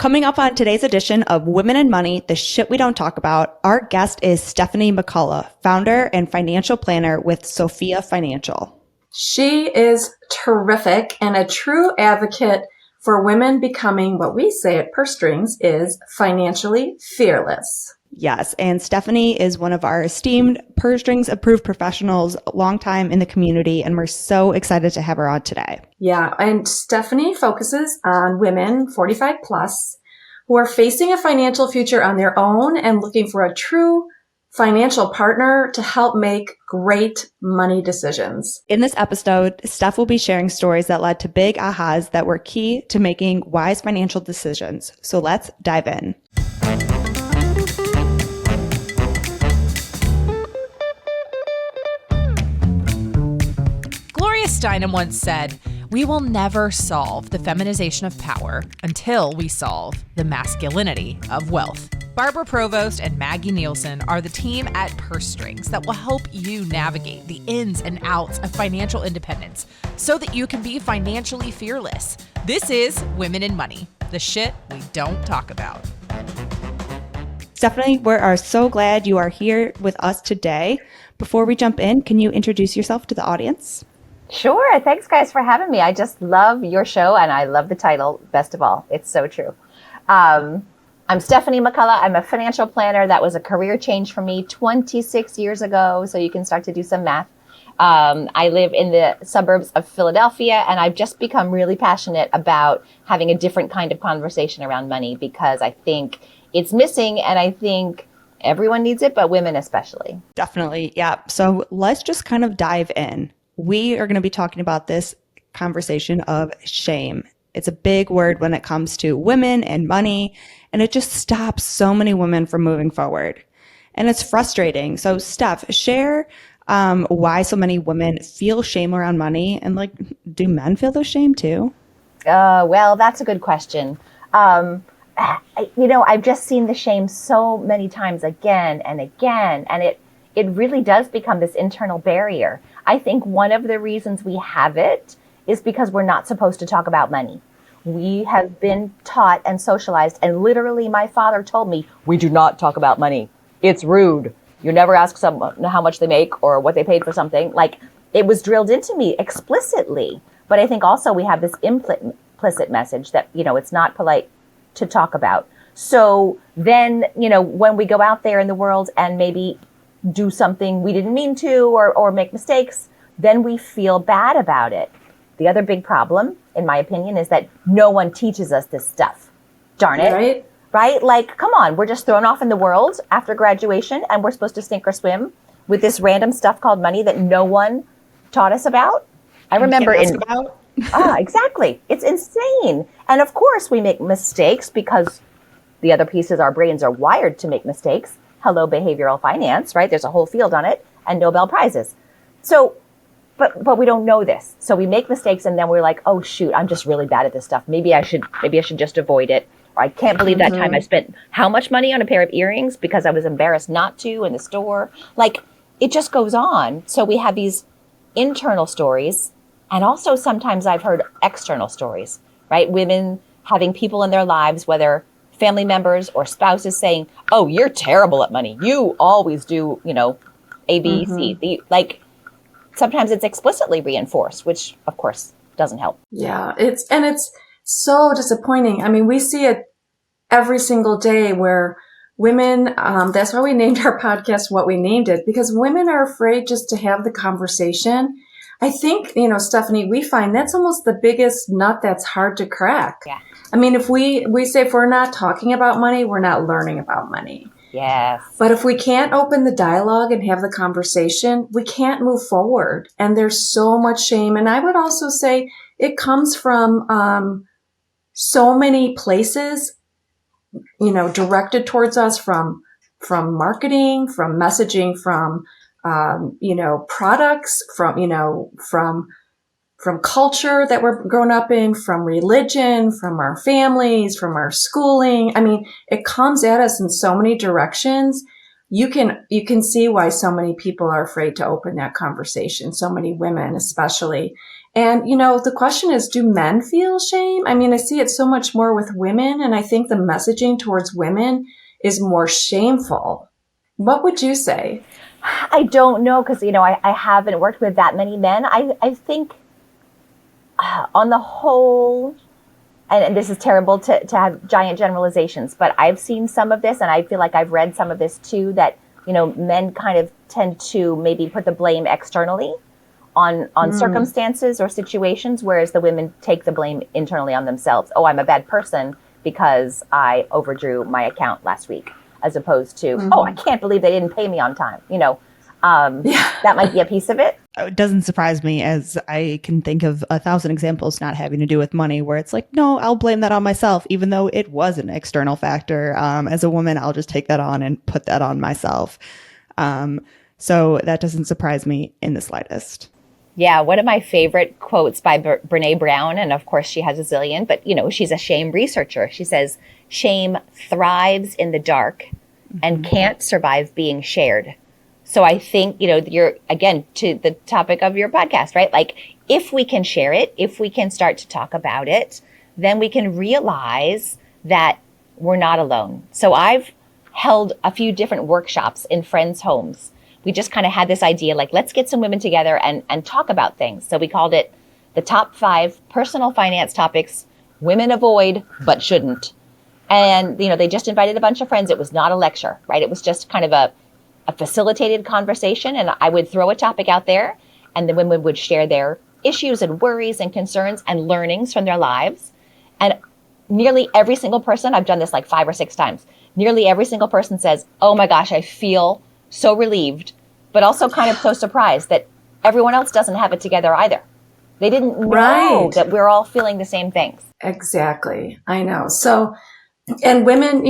Coming up on today's edition of Women and Money, the shit we don't talk about, our guest is Stephanie McCullough, founder and financial planner with Sofia Financial. She is terrific and a true advocate for women becoming what we say at Purse Strings is financially fearless. Yes, and Stephanie is one of our esteemed Purse Strings approved professionals, long time in the community, and we're so excited to have her on today. Yeah, and Stephanie focuses on women 45 plus who are facing a financial future on their own and looking for a true financial partner to help make great money decisions. In this episode, Steph will be sharing stories that led to big ahas that were key to making wise financial decisions. So let's dive in. Gloria Steinem once said, "We will never solve the feminization of power until we solve the masculinity of wealth." Barbara Provost and Maggie Nielsen are the team at Purse Strings that will help you navigate the ins and outs of financial independence so that you can be financially fearless. This is Women and Money, the shit we don't talk about. Stephanie, we are so glad you are here with us today. Before we jump in, can you introduce yourself to the audience? Sure. Thanks, guys, for having me. I just love your show, and I love the title, best of all. It's so true. I'm Stephanie McCullough. I'm a financial planner. That was a career change for me 26 years ago, so you can start to do some math. I live in the suburbs of Philadelphia, and I've just become really passionate about having a different kind of conversation around money because I think it's missing, and I think everyone needs it, but women especially. Definitely. Yeah. So let's just kind of dive in. We are going to be talking about this conversation of shame. It's a big word when it comes to women and money, and it just stops so many women from moving forward. And it's frustrating. So Steph, share why so many women feel shame around money, and do men feel those shame too? Well, that's a good question. I've just seen the shame so many times again and again, and it really does become this internal barrier. I think one of the reasons we have it is because we're not supposed to talk about money. We have been taught and socialized, and literally my father told me, we do not talk about money. It's rude. You never ask someone how much they make or what they paid for something. It was drilled into me explicitly. But I think also we have this implicit message that, it's not polite to talk about. So then, when we go out there in the world and maybe do something we didn't mean to or make mistakes, then we feel bad about it. The other big problem, in my opinion, is that no one teaches us this stuff. Darn it. Right? Come on, we're just thrown off in the world after graduation and we're supposed to sink or swim with this random stuff called money that no one taught us about. I remember exactly. It's insane. And of course we make mistakes because the other pieces, our brains are wired to make mistakes. Hello, behavioral finance, right? There's a whole field on it and Nobel Prizes. So, but we don't know this. So we make mistakes and then we're like, oh shoot, I'm just really bad at this stuff. Maybe I should just avoid it. Or I can't believe that time I spent how much money on a pair of earrings because I was embarrassed not to in the store. It just goes on. So we have these internal stories. And also sometimes I've heard external stories, right? Women having people in their lives, whether family members or spouses saying, oh, you're terrible at money. You always do, A, B, C. Sometimes it's explicitly reinforced, which of course doesn't help. Yeah, it's so disappointing. I mean, we see it every single day where women, that's why we named our podcast what we named it, because women are afraid just to have the conversation. I think, Stephanie, we find that's almost the biggest nut that's hard to crack. Yeah. I mean, if we say if we're not talking about money, we're not learning about money. Yes. But if we can't open the dialogue and have the conversation, we can't move forward. And there's so much shame. And I would also say it comes from so many places, directed towards us from marketing, from messaging, from products, from culture that we're grown up in, from religion, from our families, from our schooling. I mean, it comes at us in so many directions. You can see why so many people are afraid to open that conversation, so many women especially. And, the question is, do men feel shame? I mean, I see it so much more with women, and I think the messaging towards women is more shameful. What would you say? I don't know, because, I haven't worked with that many men. I think on the whole, and this is terrible to have giant generalizations, but I've seen some of this, and I feel like I've read some of this too, that, men kind of tend to maybe put the blame externally on circumstances or situations, whereas the women take the blame internally on themselves. Oh, I'm a bad person because I overdrew my account last week, as opposed to, oh, I can't believe they didn't pay me on time. That might be a piece of it. It doesn't surprise me, as I can think of 1,000 examples not having to do with money where it's like, no, I'll blame that on myself, even though it was an external factor. As a woman, I'll just take that on and put that on myself. So that doesn't surprise me in the slightest. Yeah, one of my favorite quotes by Brene Brown, and of course she has a zillion, but she's a shame researcher. She says, shame thrives in the dark and can't survive being shared. So I think, you're, again, to the topic of your podcast, right? Like, if we can share it, if we can start to talk about it, then we can realize that we're not alone. So I've held a few different workshops in friends' homes. We just kind of had this idea, like, let's get some women together and talk about things. So we called it the top 5 personal finance topics women avoid but shouldn't. And, they just invited a bunch of friends. It was not a lecture, right? It was just kind of a facilitated conversation, and I would throw a topic out there, and the women would share their issues and worries and concerns and learnings from their lives. And nearly every single person, I've done this like 5 or 6 times, nearly every single person says, oh my gosh, I feel so relieved, but also kind of so surprised that everyone else doesn't have it together either. They didn't know that we're all feeling the same things. Exactly. I know. So, and women,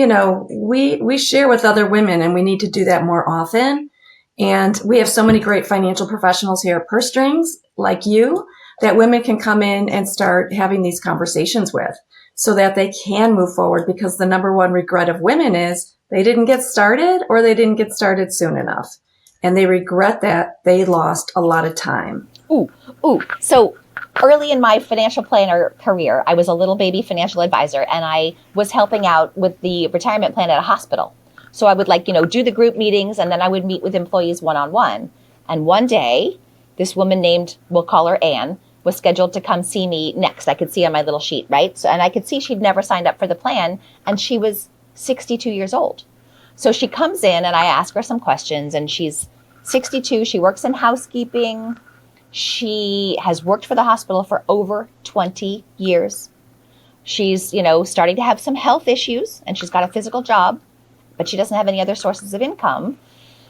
we share with other women, and we need to do that more often. And we have so many great financial professionals here at Purse Strings, like you, that women can come in and start having these conversations with, so that they can move forward, because the number one regret of women is they didn't get started, or they didn't get started soon enough. And they regret that they lost a lot of time. Ooh. So early in my financial planner career, I was a little baby financial advisor, and I was helping out with the retirement plan at a hospital. So I would do the group meetings, and then I would meet with employees one-on-one. And one day, this woman named, we'll call her Anne, was scheduled to come see me next. I could see on my little sheet, right? So, and I could see she'd never signed up for the plan, and she was 62 years old. So she comes in, and I ask her some questions, and she's 62. She works in housekeeping. She has worked for the hospital for over 20 years. She's, starting to have some health issues, and she's got a physical job, but she doesn't have any other sources of income.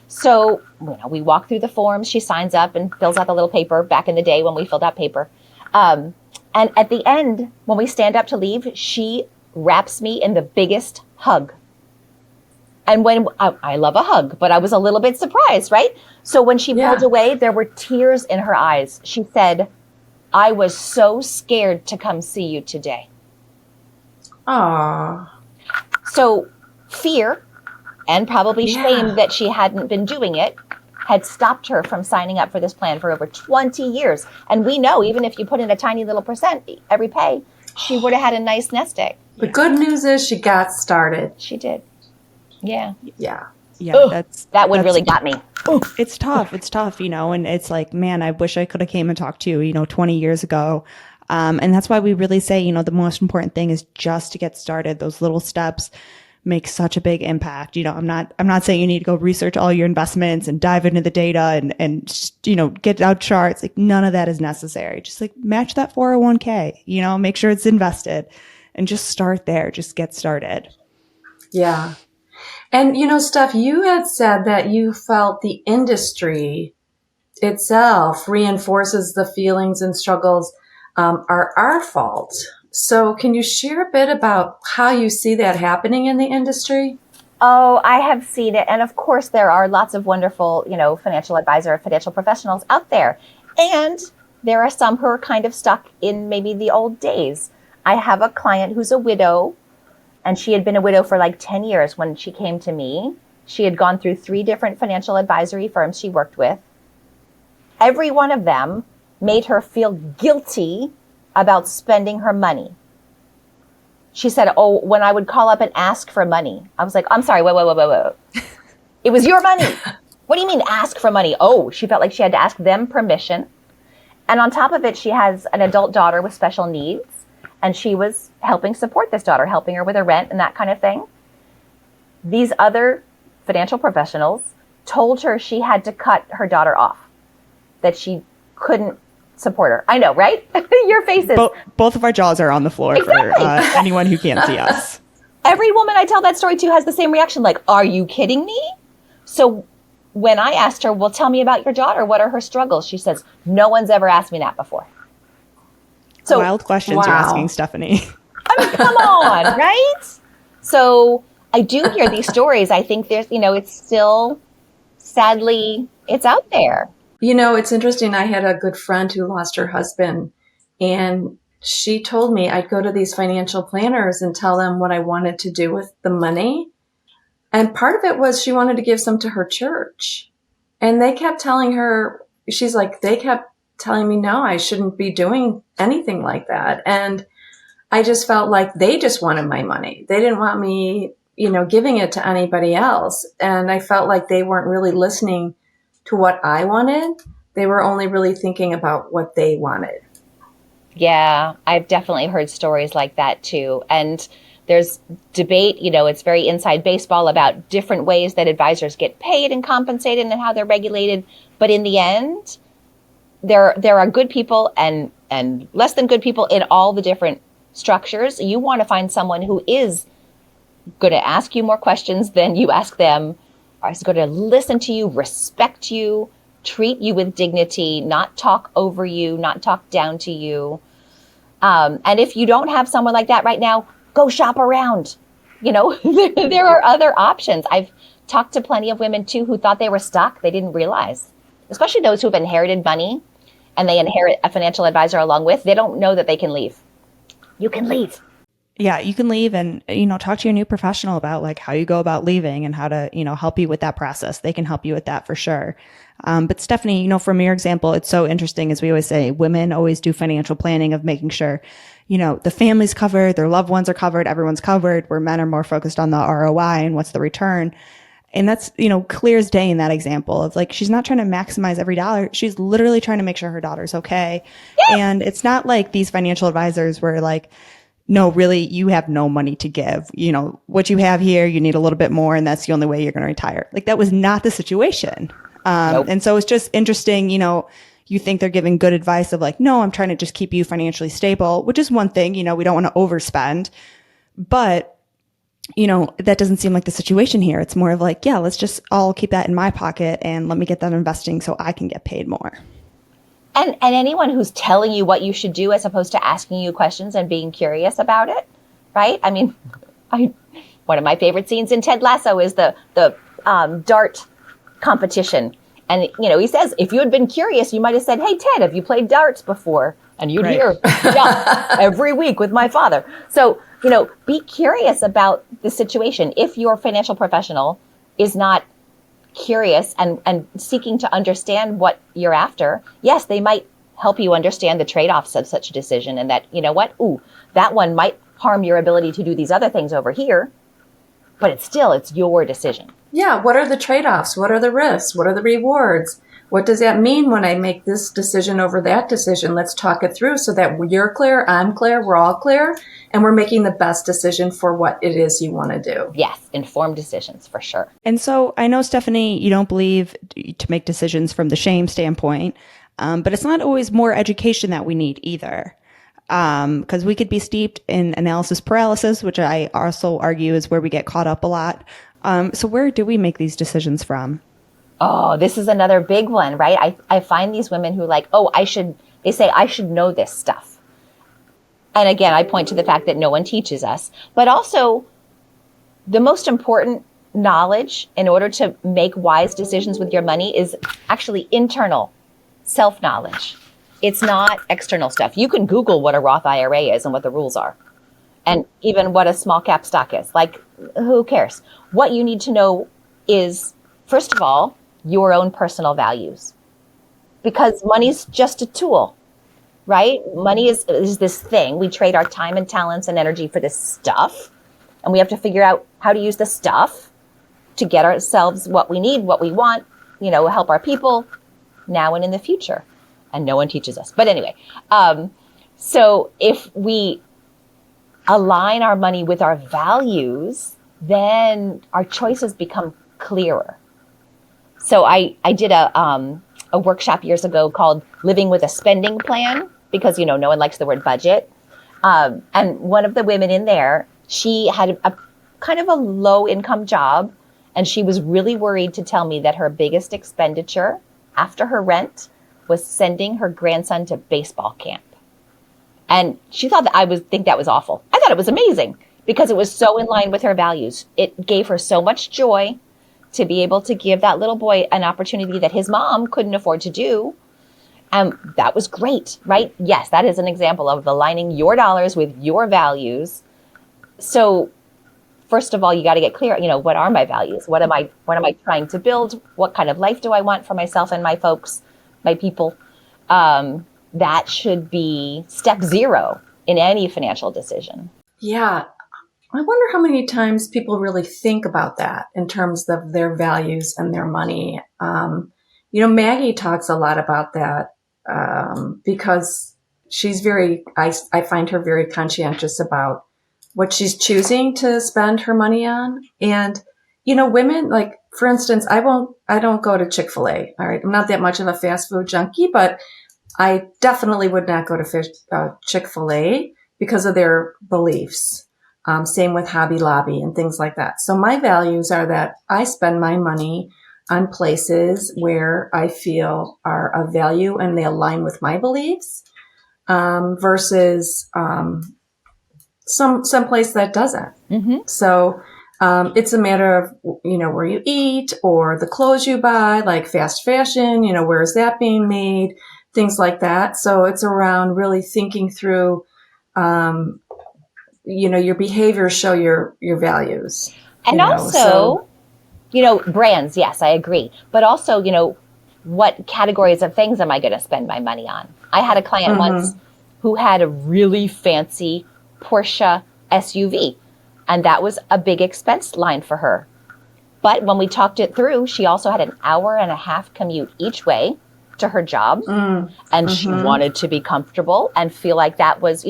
So, we walk through the forms. She signs up and fills out the little paper back in the day when we filled out paper. And at the end, when we stand up to leave, she wraps me in the biggest hug. And when I love a hug, but I was a little bit surprised, right? So when she pulled away, there were tears in her eyes. She said, I was so scared to come see you today. Aww. So fear and probably shame that she hadn't been doing it had stopped her from signing up for this plan for over 20 years. And we know, even if you put in a tiny little percent every pay, she would have had a nice nest egg. The good news is she got started. She did. Yeah. Yeah. Yeah, that one really got me. It's tough. It's tough, and it's like, man, I wish I could have came and talked to you, 20 years ago. And that's why we really say, the most important thing is just to get started. Those little steps make such a big impact. I'm not saying you need to go research all your investments and dive into the data and get out charts. Like, none of that is necessary. Just like match that 401k, make sure it's invested, and just start there. Just get started. Yeah. And, Steph, you had said that you felt the industry itself reinforces the feelings and struggles are our fault. So can you share a bit about how you see that happening in the industry? Oh, I have seen it. And of course, there are lots of wonderful, financial advisor, financial professionals out there. And there are some who are kind of stuck in maybe the old days. I have a client who's a widow, and she had been a widow for like 10 years when she came to me. She had gone through 3 different financial advisory firms she worked with. Every one of them made her feel guilty about spending her money. She said, oh, when I would call up and ask for money, I was like, I'm sorry, wait. It was your money. What do you mean ask for money? Oh, she felt like she had to ask them permission. And on top of it, she has an adult daughter with special needs. And she was helping support this daughter, helping her with her rent and that kind of thing. These other financial professionals told her she had to cut her daughter off, that she couldn't support her. I know, right? Your faces. Both of our jaws are on the floor exactly. for anyone who can't see us. Every woman I tell that story to has the same reaction, like, are you kidding me? So when I asked her, well, tell me about your daughter. What are her struggles? She says, no one's ever asked me that before. So, wild questions you're asking, Stephanie. I mean, come on, right? So I do hear these stories. I think there's, it's still, sadly, it's out there. It's interesting. I had a good friend who lost her husband, and she told me I'd go to these financial planners and tell them what I wanted to do with the money. And part of it was she wanted to give some to her church. And they kept telling her, they kept telling me, no, I shouldn't be doing anything like that. And I just felt like they just wanted my money. They didn't want me, giving it to anybody else. And I felt like they weren't really listening to what I wanted. They were only really thinking about what they wanted. Yeah, I've definitely heard stories like that too. And there's debate, it's very inside baseball about different ways that advisors get paid and compensated and how they're regulated. But in the end, there are good people and less than good people in all the different structures. You want to find someone who is going to ask you more questions than you ask them, is going to listen to you, respect you, treat you with dignity, not talk over you, not talk down to you. And if you don't have someone like that right now, go shop around. There are other options. I've talked to plenty of women too who thought they were stuck. They didn't realize, especially those who have inherited money and they inherit a financial advisor along with, they don't know that they can leave. You can leave. Yeah, you can leave and, talk to your new professional about like how you go about leaving and how to, help you with that process. They can help you with that for sure. But Stephanie, from your example, it's so interesting, as we always say, women always do financial planning of making sure, the family's covered, their loved ones are covered, everyone's covered, where men are more focused on the ROI and what's the return. And that's, clear as day in that example of like, she's not trying to maximize every dollar. She's literally trying to make sure her daughter's okay. Yeah. And it's not like these financial advisors were like, no, really, you have no money to give. What you have here, you need a little bit more, and that's the only way you're going to retire. Like, that was not the situation. Nope. And so it's just interesting, you think they're giving good advice of like, no, I'm trying to just keep you financially stable, which is one thing, we don't want to overspend. But, that doesn't seem like the situation here. It's more of like, yeah, let's just all keep that in my pocket and let me get that investing so I can get paid more. And anyone who's telling you what you should do as opposed to asking you questions and being curious about it, right? I mean, one of my favorite scenes in Ted Lasso is the dart competition. And, he says, if you had been curious, you might have said, hey, Ted, have you played darts before? And you'd hear, yeah, every week with my father. So, be curious about the situation. If your financial professional is not curious and seeking to understand what you're after, yes, they might help you understand the trade-offs of such a decision and that, that one might harm your ability to do these other things over here, but it's your decision. Yeah. What are the trade-offs? What are the risks? What are the rewards? What does that mean when I make this decision over that decision? Let's talk it through so that you're clear, I'm clear, we're all clear, and we're making the best decision for what it is you want to do. Yes, informed decisions for sure. And so I know, Stephanie, you don't believe to make decisions from the shame standpoint, but it's not always more education that we need either. Because we could be steeped in analysis paralysis, which I also argue is where we get caught up a lot. So where do we make these decisions from? Oh, this is another big one, right? I find these women who like, they say I should know this stuff. And again, I point to the fact that no one teaches us, but also the most important knowledge in order to make wise decisions with your money is actually internal self-knowledge. It's not external stuff. You can Google what a Roth IRA is and what the rules are, and even what a small cap stock is. Like, who cares? What you need to know is, first of all, your own personal values. because money's just a tool, right? Money is this thing. We trade our time and talents and energy for this stuff. And we have to figure out how to use the stuff to get ourselves what we need, what we want, help our people now and in the future. And no one teaches us. But anyway, so if we align our money with our values, then our choices become clearer. So I did a workshop years ago called Living with a Spending Plan, because, no one likes the word budget. And one of the women in there, she had a kind of a low income job, and she was really worried to tell me that her biggest expenditure after her rent was sending her grandson to baseball camp. And she thought that I would think that was awful. I thought it was amazing because it was so in line with her values. It gave her so much joy to be able to give that little boy an opportunity that his mom couldn't afford to do. That was great, right? Yes, that is an example of aligning your dollars with your values. So first of all, you got to get clear, what are my values? What am I trying to build? What kind of life do I want for myself and my folks, my people? That should be step 0 in any financial decision. Yeah. I wonder how many times people really think about that in terms of their values and their money. Maggie talks a lot about that because she's I find her very conscientious about what she's choosing to spend her money on. And, women, like, for instance, I don't go to Chick-fil-A. All right. I'm not that much of a fast food junkie, but I definitely would not go to Chick-fil-A because of their beliefs. Same with Hobby Lobby and things like that. So my values are that I spend my money on places where I feel are of value and they align with my beliefs, versus some place that doesn't. Mm-hmm. So it's a matter of, where you eat or the clothes you buy, like fast fashion, where is that being made, things like that. So it's around really thinking through, your behaviors show your values. And also, brands, yes, I agree. But also, what categories of things am I going to spend my money on? I had a client once who had a really fancy Porsche SUV, and that was a big expense line for her. But when we talked it through, she also had an 1.5-hour commute each way to her job, and she wanted to be comfortable and feel like that was,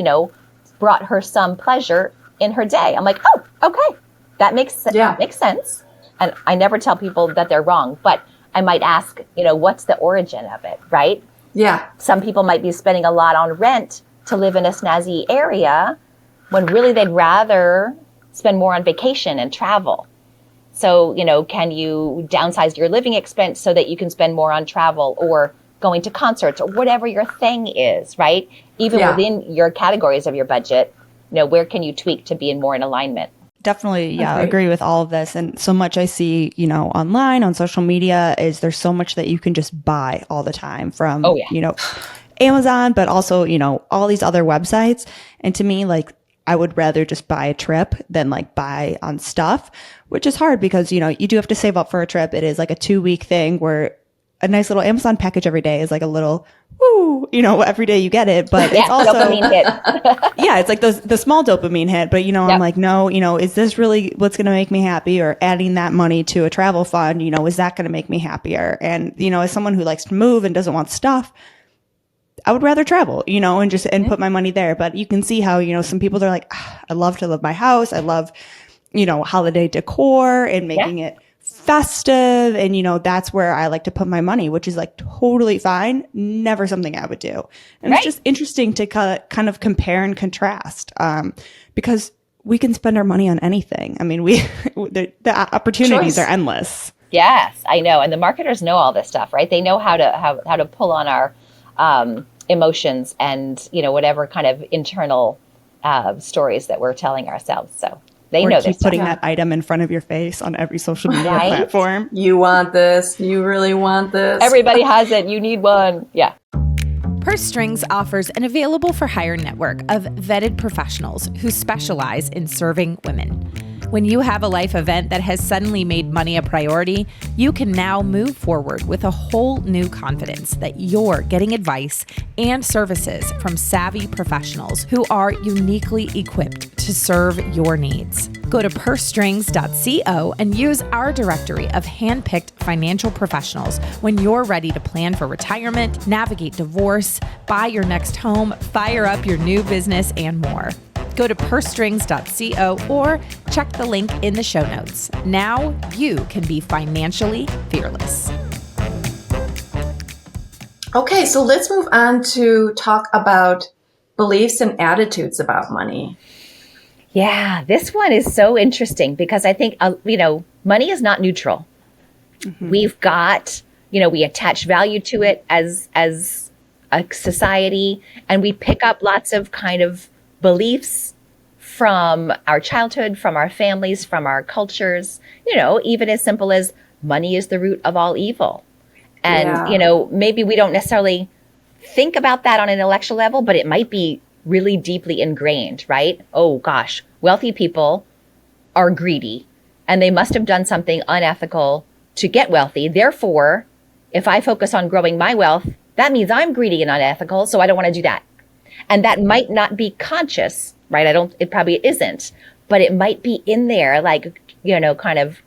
brought her some pleasure in her day. I'm like, oh, okay, that makes sense. And I never tell people that they're wrong, but I might ask, what's the origin of it, right? Yeah. Some people might be spending a lot on rent to live in a snazzy area when really they'd rather spend more on vacation and travel. So, can you downsize your living expense so that you can spend more on travel or going to concerts or whatever your thing is, right? Even within your categories of your budget, where can you tweak to be more in alignment? Definitely, yeah, agree with all of this. And so much I see, online, on social media, is there's so much that you can just buy all the time from, Amazon, but also, all these other websites. And to me, like, I would rather just buy a trip than like buy on stuff, which is hard because, you do have to save up for a trip. It is like a 2-week thing where a nice little Amazon package every day is like a little, woo, every day you get it. But it's also, dopamine hit. yeah, it's like the small dopamine hit. But, I'm like, no, is this really what's going to make me happy? Or adding that money to a travel fund, is that going to make me happier? And, as someone who likes to move and doesn't want stuff, I would rather travel, and put my money there. But you can see how, some people are like, I love to live my house. I love, holiday decor and making it festive. And, that's where I like to put my money, which is like totally fine. Never something I would do. And it's just interesting to kind of compare and contrast, because we can spend our money on anything. I mean, the opportunities are endless. Yes, I know. And the marketers know all this stuff, right? They know how to pull on our, emotions and, whatever kind of internal stories that we're telling ourselves. So they know this. Keep putting that item in front of your face on every social media platform. You want this. You really want this. Everybody has it. You need one. Yeah. Purse Strings offers an available for hire network of vetted professionals who specialize in serving women. When you have a life event that has suddenly made money a priority, you can now move forward with a whole new confidence that you're getting advice and services from savvy professionals who are uniquely equipped to serve your needs. Go to pursestrings.co and use our directory of handpicked financial professionals when you're ready to plan for retirement, navigate divorce, buy your next home, fire up your new business, and more. Go to pursestrings.co or check the link in the show notes. Now you can be financially fearless. Okay, so let's move on to talk about beliefs and attitudes about money. Yeah, this one is so interesting because I think, money is not neutral. Mm-hmm. We've got, we attach value to it as a society, and we pick up lots of kind of beliefs from our childhood, from our families, from our cultures, even as simple as money is the root of all evil. And, maybe we don't necessarily think about that on an intellectual level, but it might be really deeply ingrained, right? Oh gosh, wealthy people are greedy and they must have done something unethical to get wealthy. Therefore, if I focus on growing my wealth, that means I'm greedy and unethical. So I don't want to do that. And that might not be conscious, right? It probably isn't, but it might be in there, like, kind of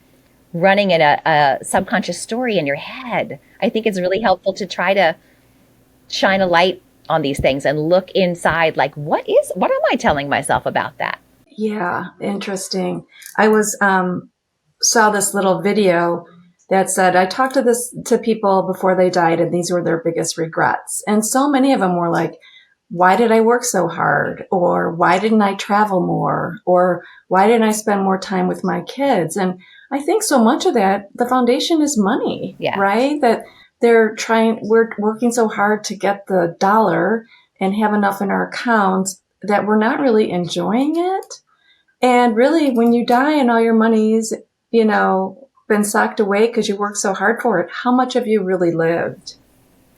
running in a subconscious story in your head. I think it's really helpful to try to shine a light on these things and look inside, like, what am I telling myself about that? Yeah, interesting. I saw this little video that said, I talked to people before they died, and these were their biggest regrets. And so many of them were like, why did I work so hard? Or why didn't I travel more? Or why didn't I spend more time with my kids? And I think so much of that, the foundation is money, right? That we're working so hard to get the dollar and have enough in our accounts that we're not really enjoying it. And really, when you die and all your money's, been socked away because you worked so hard for it, how much have you really lived?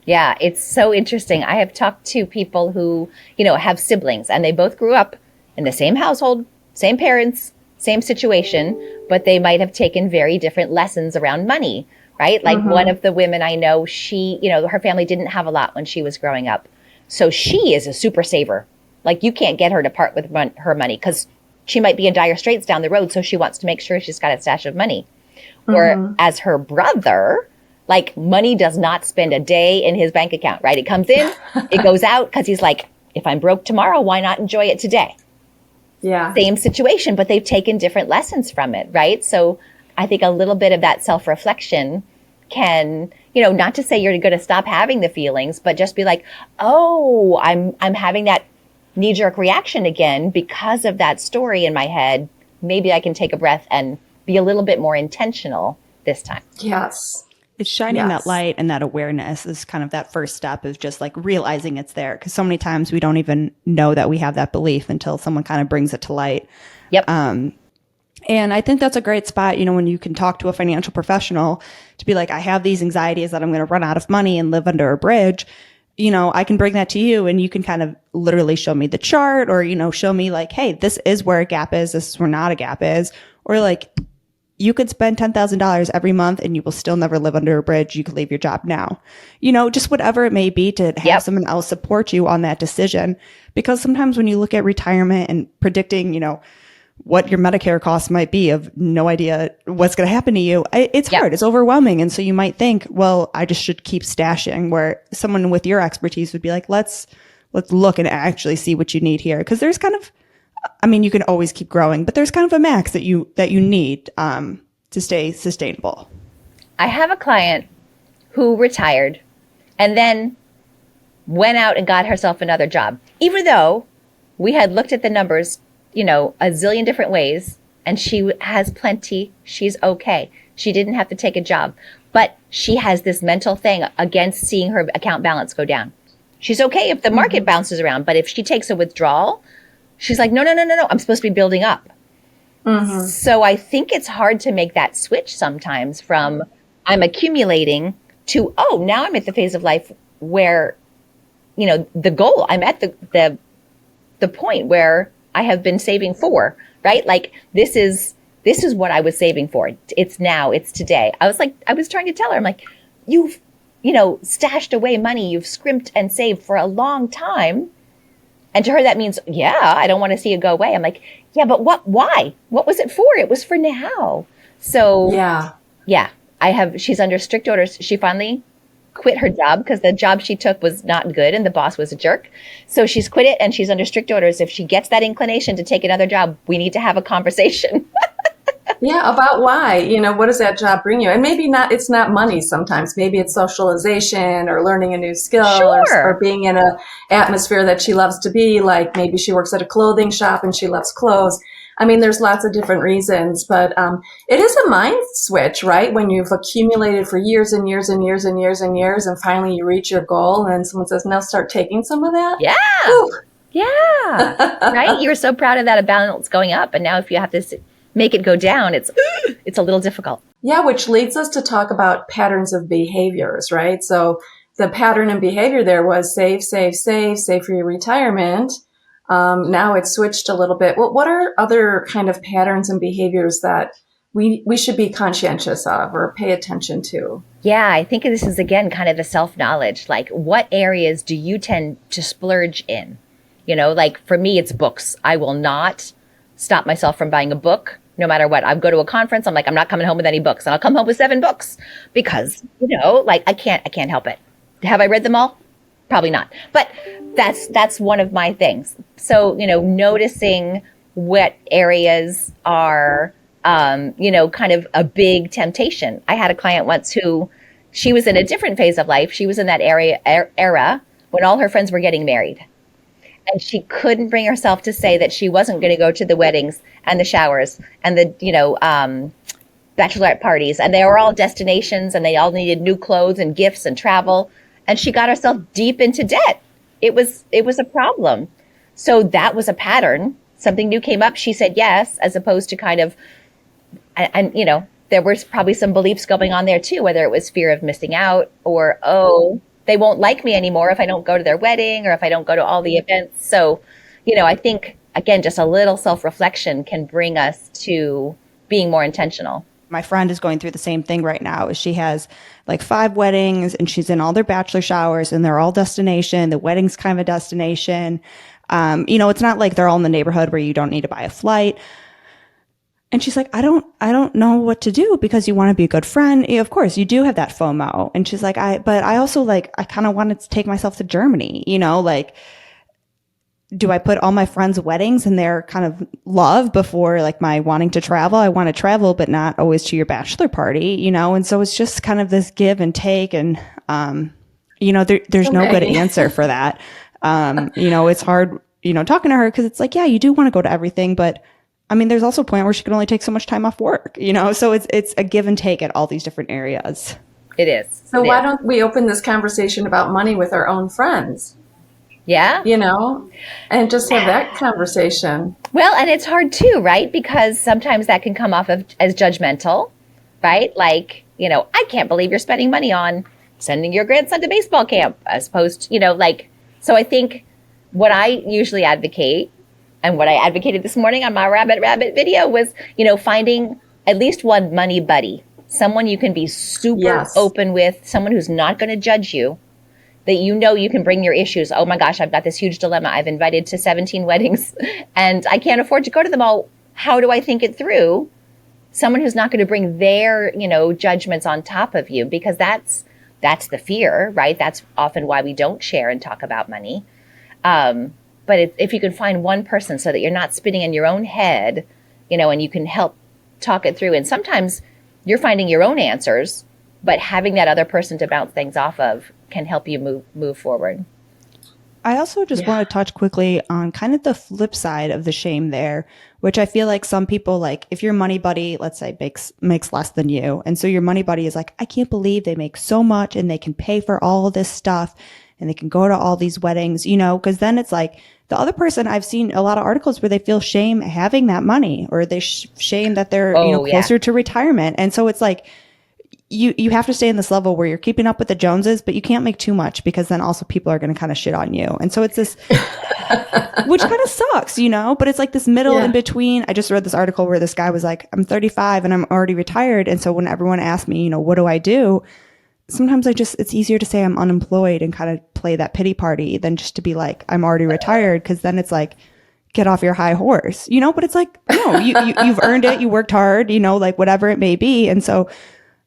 Yeah, it's so interesting. I have talked to people who, have siblings, and they both grew up in the same household, same parents, same situation, but they might have taken very different lessons around money, right? Like one of the women I know, she, her family didn't have a lot when she was growing up. So she is a super saver. Like, you can't get her to part with her money because she might be in dire straits down the road. So she wants to make sure she's got a stash of money. Or as her brother, like, money does not spend a day in his bank account, right? It comes in, it goes out, because he's like, if I'm broke tomorrow, why not enjoy it today? Yeah. Same situation, but they've taken different lessons from it, right? So I think a little bit of that self-reflection can, not to say you're going to stop having the feelings, but just be like, oh, I'm having that knee-jerk reaction again because of that story in my head. Maybe I can take a breath and be a little bit more intentional this time. Yes. It's shining that light, and that awareness is kind of that first step of just like realizing it's there. Because so many times we don't even know that we have that belief until someone kind of brings it to light. Yep. And I think that's a great spot, when you can talk to a financial professional to be like, I have these anxieties that I'm going to run out of money and live under a bridge. I can bring that to you, and you can kind of literally show me the chart, or, show me like, hey, this is where a gap is. This is where not a gap is. Or like, you could spend $10,000 every month and you will still never live under a bridge. You could leave your job now, just whatever it may be, to have someone else support you on that decision. Because sometimes when you look at retirement and predicting, what your Medicare costs might be, of no idea what's going to happen to you, it's hard. It's overwhelming. And so you might think, well, I just should keep stashing, where someone with your expertise would be like, let's look and actually see what you need here. Because there's kind of, you can always keep growing, but there's kind of a max that you need to stay sustainable. I have a client who retired and then went out and got herself another job, even though we had looked at the numbers, a zillion different ways, and she has plenty. She's okay. She didn't have to take a job, but she has this mental thing against seeing her account balance go down. She's okay if the market bounces around, but if she takes a withdrawal, she's like, no, I'm supposed to be building up. So I think it's hard to make that switch sometimes from I'm accumulating to, oh, now I'm at the phase of life where, the goal, I'm at the point where I have been saving for, right? Like this is this is what I was saving for. It's now, it's today. I was trying to tell her, I'm like, you've, stashed away money. You've scrimped and saved for a long time. And to her, that means, yeah, I don't want to see it go away. I'm like, yeah, but why? What was it for? It was for now. So yeah, she's under strict orders. She finally quit her job because the job she took was not good and the boss was a jerk. So she's quit it and she's under strict orders. If she gets that inclination to take another job, we need to have a conversation. Yeah, about why, what does that job bring you? And maybe not, it's not money sometimes. Maybe it's socialization or learning a new skill or being in a atmosphere that she loves to be. Like maybe she works at a clothing shop and she loves clothes. I mean, there's lots of different reasons, but it is a mind switch, right? When you've accumulated for years and years and years and years and years, and finally you reach your goal and someone says, now start taking some of that. Yeah. Whew. Yeah. Right? You were so proud of that balance going up. And now if you have to make it go down, it's a little difficult. Yeah, which leads us to talk about patterns of behaviors, right? So the pattern and behavior there was save, save, save, save for your retirement. Now it's switched a little bit. Well, what are other kind of patterns and behaviors that we should be conscientious of or pay attention to? Yeah, I think this is, again, kind of the self-knowledge. Like, what areas do you tend to splurge in? Like for me, it's books. I will not stop myself from buying a book. No matter what, I go to a conference. I'm like, I'm not coming home with any books, and I'll come home with 7 books because, like I can't help it. Have I read them all? Probably not. But that's one of my things. So, noticing what areas are, kind of a big temptation. I had a client once who, she was in a different phase of life. She was in that era when all her friends were getting married. And she couldn't bring herself to say that she wasn't going to go to the weddings and the showers and the, bachelorette parties. And they were all destinations and they all needed new clothes and gifts and travel. And she got herself deep into debt. It was a problem. So that was a pattern. Something new came up. She said yes, as opposed to kind of, and there was probably some beliefs going on there too, whether it was fear of missing out or, they won't like me anymore if I don't go to their wedding or if I don't go to all the events. So, I think, again, just a little self-reflection can bring us to being more intentional. My friend is going through the same thing right now. She has like 5 weddings and she's in all their bachelor showers and they're all destination. The wedding's kind of a destination. It's not like they're all in the neighborhood where you don't need to buy a flight. And she's like, I don't know what to do because you want to be a good friend. Yeah, of course, you do have that FOMO. And she's like, but I also I kind of wanted to take myself to Germany, do I put all my friends' weddings and their kind of love before like my wanting to travel? I want to travel, but not always to your bachelor party, And so it's just kind of this give and take. And, there's no good answer for that. It's hard, talking to her because it's like, yeah, you do want to go to everything, but I mean, there's also a point where she can only take so much time off work, so it's a give and take at all these different areas. It is. So why don't we open this conversation about money with our own friends? Yeah. And just have that conversation. Well, and it's hard too, right? Because sometimes that can come off as judgmental, right? Like, I can't believe you're spending money on sending your grandson to baseball camp as opposed to, so I think what I usually advocate and what I advocated this morning on my Rabbit video was, finding at least one money buddy, someone you can be super open with, someone who's not going to judge you, that you can bring your issues. Oh my gosh, I've got this huge dilemma. I've invited to 17 weddings and I can't afford to go to them all. How do I think it through? Someone who's not going to bring their, judgments on top of you, because that's the fear, right? That's often why we don't share and talk about money. But if you can find one person so that you're not spinning in your own head, and you can help talk it through. And sometimes you're finding your own answers, but having that other person to bounce things off of can help you move forward. I also just want to touch quickly on kind of the flip side of the shame there, which I feel like some people, like if your money buddy, let's say makes less than you. And so your money buddy is like, I can't believe they make so much and they can pay for all this stuff and they can go to all these weddings, because then it's like the other person, I've seen a lot of articles where they feel shame having that money or they shame that they're, closer to retirement. And so it's like, you have to stay in this level where you're keeping up with the Joneses, but you can't make too much because then also people are going to kind of shit on you. And so it's this, which kind of sucks, but it's like this middle in between. I just read this article where this guy was like, I'm 35 and I'm already retired. And so when everyone asks me, what do I do? Sometimes it's easier to say I'm unemployed and kind of play that pity party than just to be like, I'm already retired. Cause then it's like, get off your high horse, but it's like, no, you've earned it. You worked hard, like whatever it may be. And so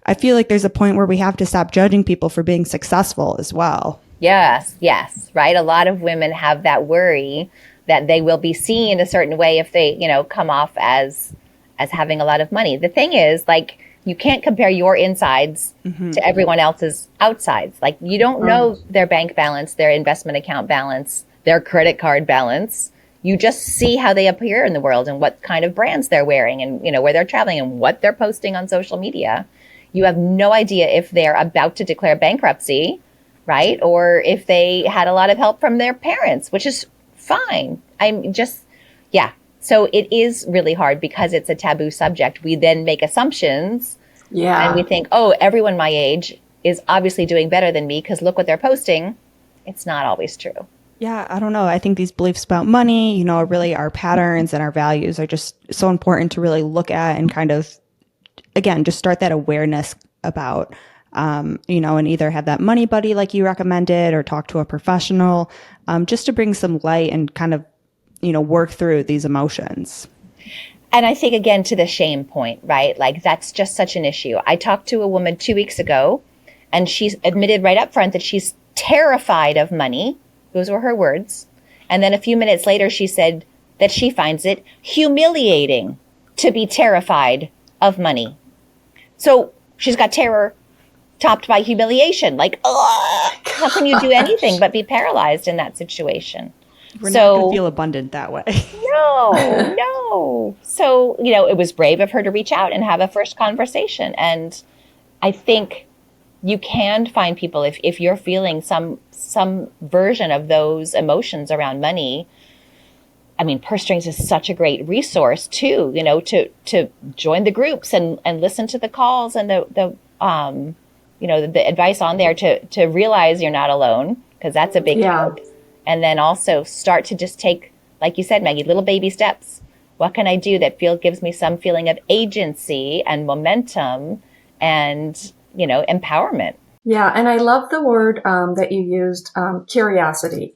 I feel like there's a point where we have to stop judging people for being successful as well. Yes, right. A lot of women have that worry that they will be seen a certain way if they, come off as having a lot of money. The thing is, like, you can't compare your insides to everyone else's outsides. Like, you don't know their bank balance, their investment account balance, their credit card balance. You just see how they appear in the world and what kind of brands they're wearing and, where they're traveling and what they're posting on social media. You have no idea if they're about to declare bankruptcy, right? Or if they had a lot of help from their parents, which is fine. So it is really hard because it's a taboo subject. We then make assumptions and we think, oh, everyone my age is obviously doing better than me because look what they're posting. It's not always true. Yeah, I don't know. I think these beliefs about money, really our patterns and our values are just so important to really look at and kind of, again, just start that awareness about, and either have that money buddy like you recommended or talk to a professional, just to bring some light and kind of, work through these emotions. And I think, again, to the shame point, right? Like, that's just such an issue. I talked to a woman 2 weeks ago, and she's admitted right up front that she's terrified of money. Those were her words. And then a few minutes later, she said that she finds it humiliating to be terrified of money. So she's got terror topped by humiliation. Like, how can you do anything but be paralyzed in that situation? We're not going to feel abundant that way. No. So, it was brave of her to reach out and have a first conversation. And I think you can find people if you're feeling some version of those emotions around money. I mean, Purse Strings is such a great resource too, to join the groups and listen to the calls and the advice on there to realize you're not alone, because that's a big help. And then also start to just take, like you said, Maggie, little baby steps. What can I do that gives me some feeling of agency and momentum and, empowerment? Yeah. And I love the word that you used, curiosity.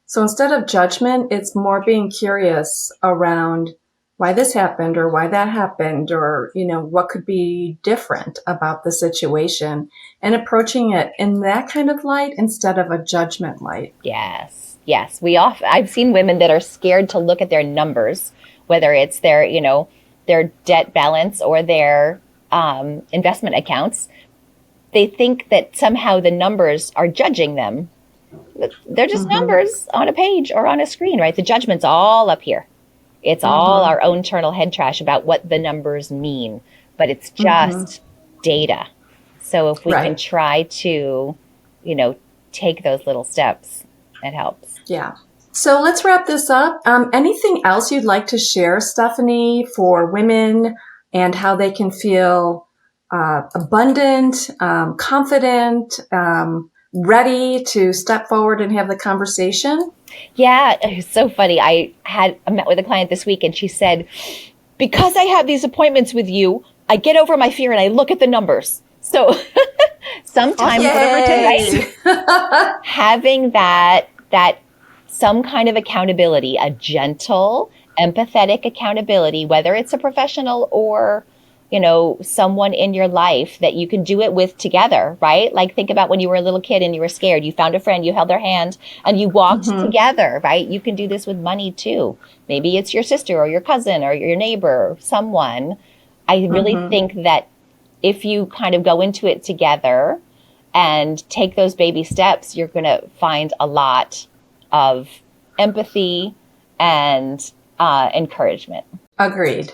So instead of judgment, it's more being curious around why this happened or why that happened or, what could be different about the situation and approaching it in that kind of light instead of a judgment light. Yes. I've seen women that are scared to look at their numbers, whether it's their debt balance or their investment accounts. They think that somehow the numbers are judging them. They're just numbers on a page or on a screen, right? The judgment's all up here. It's all our own internal head trash about what the numbers mean, but it's just data. So if we can try to, take those little steps, it helps. Yeah. So let's wrap this up. Anything else you'd like to share, Stephanie, for women and how they can feel abundant, confident, ready to step forward and have the conversation? Yeah, it's so funny. I met with a client this week and she said, because I have these appointments with you, I get over my fear and I look at the numbers. So sometimes having that some kind of accountability, a gentle, empathetic accountability, whether it's a professional or someone in your life that you can do it with together, right? Like, think about when you were a little kid and you were scared. You found a friend, you held their hand, and you walked together, right? You can do this with money too. Maybe it's your sister or your cousin or your neighbor or someone. I really think that if you kind of go into it together and take those baby steps, you're going to find a lot of empathy and encouragement. Agreed.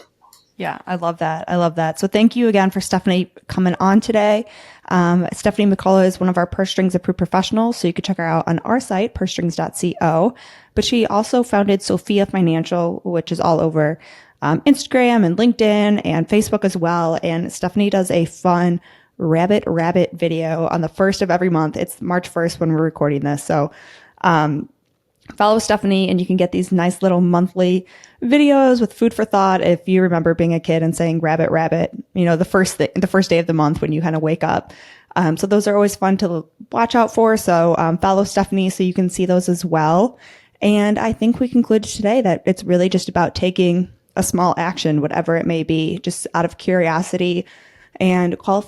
Yeah, I love that. So thank you again for Stephanie coming on today. Stephanie McCullough is one of our Purse Strings approved professionals, so you can check her out on our site, pursestrings.co. But she also founded Sofia Financial, which is all over Instagram and LinkedIn and Facebook as well. And Stephanie does a fun rabbit video on the first of every month. It's March 1st when we're recording this. So follow Stephanie and you can get these nice little monthly videos with food for thought. If you remember being a kid and saying rabbit, rabbit, the first day of the month when you kind of wake up. So those are always fun to watch out for. So follow Stephanie so you can see those as well. And I think we concluded today that it's really just about taking a small action, whatever it may be, just out of curiosity, and call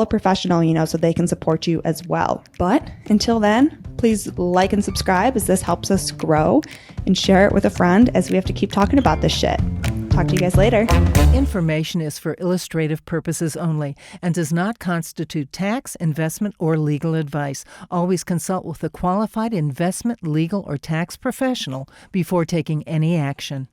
a professional, so they can support you as well. But until then, please like and subscribe as this helps us grow, and share it with a friend as we have to keep talking about this shit. Talk to you guys later. Information is for illustrative purposes only and does not constitute tax, investment, or legal advice. Always consult with a qualified investment, legal, or tax professional before taking any action.